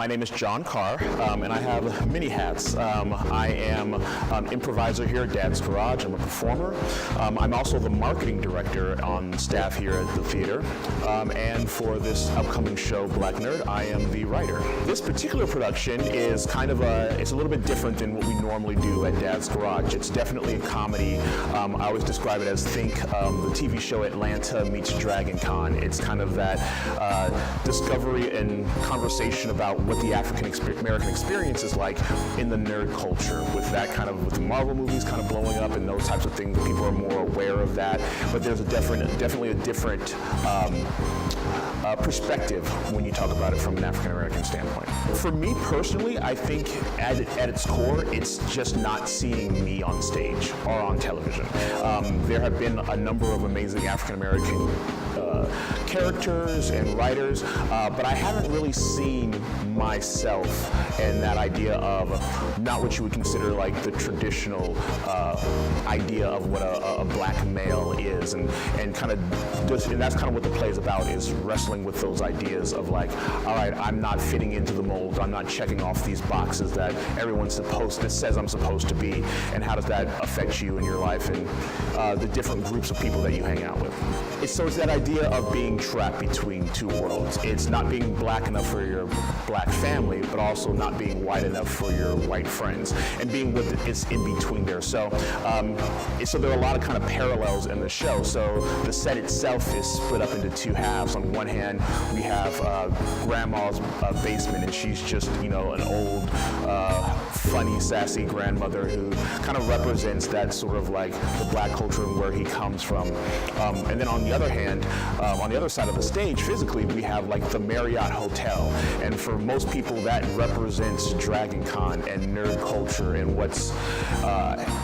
My name is Jon Carr, and I have many hats. I am an improviser here at Dad's Garage. I'm a performer. I'm also the marketing director on staff here at the theater. And for this upcoming show, Black Nerd, I am the writer. This particular production is kind of it's a little bit different than what we normally do at Dad's Garage. It's definitely a comedy. I always describe it as think the TV show Atlanta meets Dragon Con. It's kind of that discovery and conversation about what the African American experience is like in the nerd culture, with the Marvel movies kind of blowing up and those types of things. People are more aware of that, but there's definitely a different perspective when you talk about it from an African American standpoint. For me personally, I think at its core, it's just not seeing me on stage or on television. There have been a number of amazing African American characters and writers, but I haven't really seen myself and that idea of not what you would consider like the traditional idea of what a black male is, and that's kind of what the play is about, is wrestling with those ideas of like, all right, I'm not fitting into the mold, I'm not checking off these boxes that that says I'm supposed to be, and how does that affect you in your life and the different groups of people that you hang out with. So it's that idea of being trapped between two worlds. It's not being black enough for your black family, but also not being white enough for your white friends, and being what is in between there. So there are a lot of kind of parallels in the show. So the set itself is split up into two halves. On one hand, we have grandma's basement, and she's just, an old, funny, sassy grandmother who kind of represents that sort of like the black culture and where he comes from. And then on the other hand, on the other side of the stage, physically, we have like the Marriott Hotel. And for most people, that represents Dragon Con and nerd culture and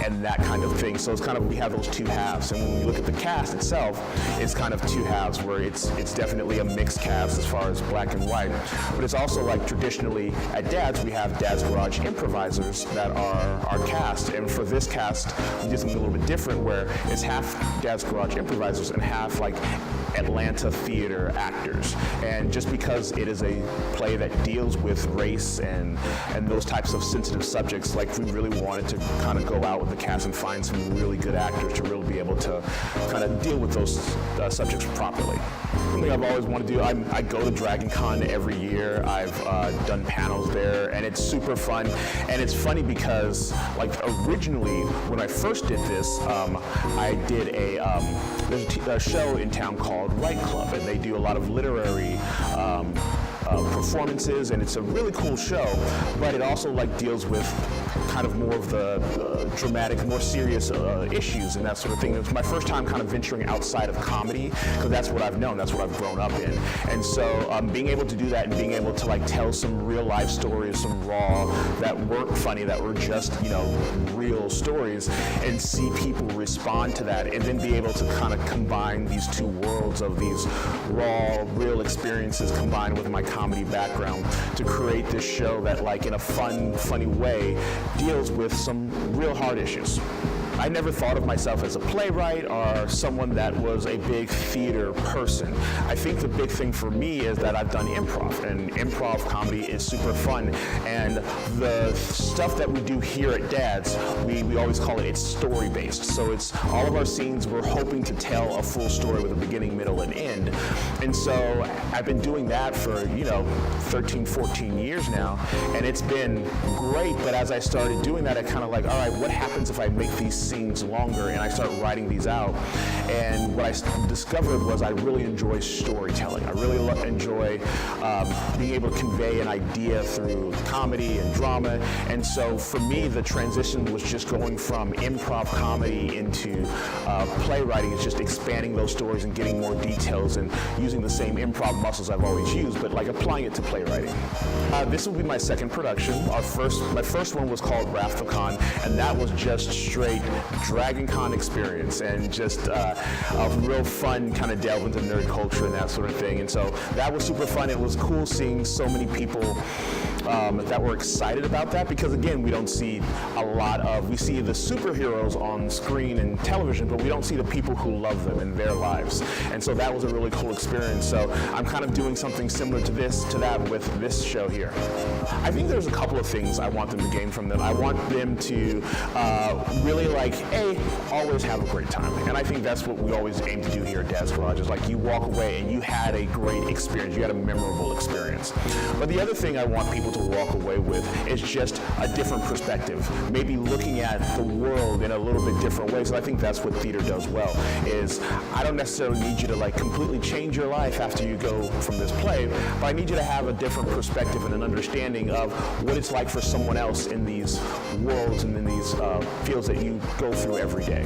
and that kind of thing. So it's kind of, we have those two halves. And when we look at the cast itself, it's kind of two halves where it's definitely a mixed cast as far as black and white. But it's also like traditionally at Dad's, we have Dad's Garage improvisers that are our cast. And for this cast, we did something a little bit different where it's half Dad's Garage improvisers and half like Atlanta theater actors. And just because it is a play that deals with race and those types of sensitive subjects, like we really wanted to kind of go out with the cast and find some really good actors to really be able to kind of deal with those subjects properly. Something I've always wanted to do, I go to Dragon Con every year. I've done panels there, and it's super fun. And it's funny because, like, originally, when I first did this, I did there's a show in town called Write Club, and they do a lot of literary performances, and it's a really cool show, but it also like deals with kind of more of the dramatic, more serious issues and that sort of thing. It was my first time kind of venturing outside of comedy, because that's what I've known, that's what I've grown up in. And so being able to do that and being able to like tell some real life stories, some raw, that weren't funny, that were just, real stories, and see people respond to that, and then be able to kind of combine these two worlds of these raw, real experiences combined with my comedy background to create this show that, like, in a fun, funny way, deals with some real hard issues. I never thought of myself as a playwright or someone that was a big theater person. I think the big thing for me is that I've done improv, and improv comedy is super fun. And the stuff that we do here at Dad's, we always call it's story-based. So it's all of our scenes, we're hoping to tell a full story with a beginning, middle, and end. And so I've been doing that for, 13, 14 years now, and it's been great. But as I started doing that, I kind of like, all right, what happens if I make these scenes longer, and I start writing these out? And what I discovered was I really enjoy storytelling. I really enjoy being able to convey an idea through comedy and drama. And so for me, the transition was just going from improv comedy into playwriting. It's just expanding those stories and getting more details and using the same improv muscles I've always used, but like applying it to playwriting. This will be my second production. My first one was called Wrath of Khan, and that was just straight Dragon Con experience, and just a real fun kind of delve into nerd culture and that sort of thing. And so that was super fun. It was cool seeing so many people that were excited about that, because again, we don't see a lot of, we see the superheroes on screen and television, but we don't see the people who love them in their lives. And so that was a really cool experience. So I'm kind of doing something similar to that with this show here. I think there's a couple of things I want them to gain from them. I want them to really always have a great time. And I think that's what we always aim to do here at Dad's Garage, is like you walk away and you had a great experience, you had a memorable experience. But the other thing I want people to walk away with is just a different perspective, maybe looking at the world in a little bit different ways. And I think that's what theater does well, is I don't necessarily need you to completely change your life after you go from this play, but I need you to have a different perspective and an understanding of what it's like for someone else in these worlds and in these fields that you go through every day.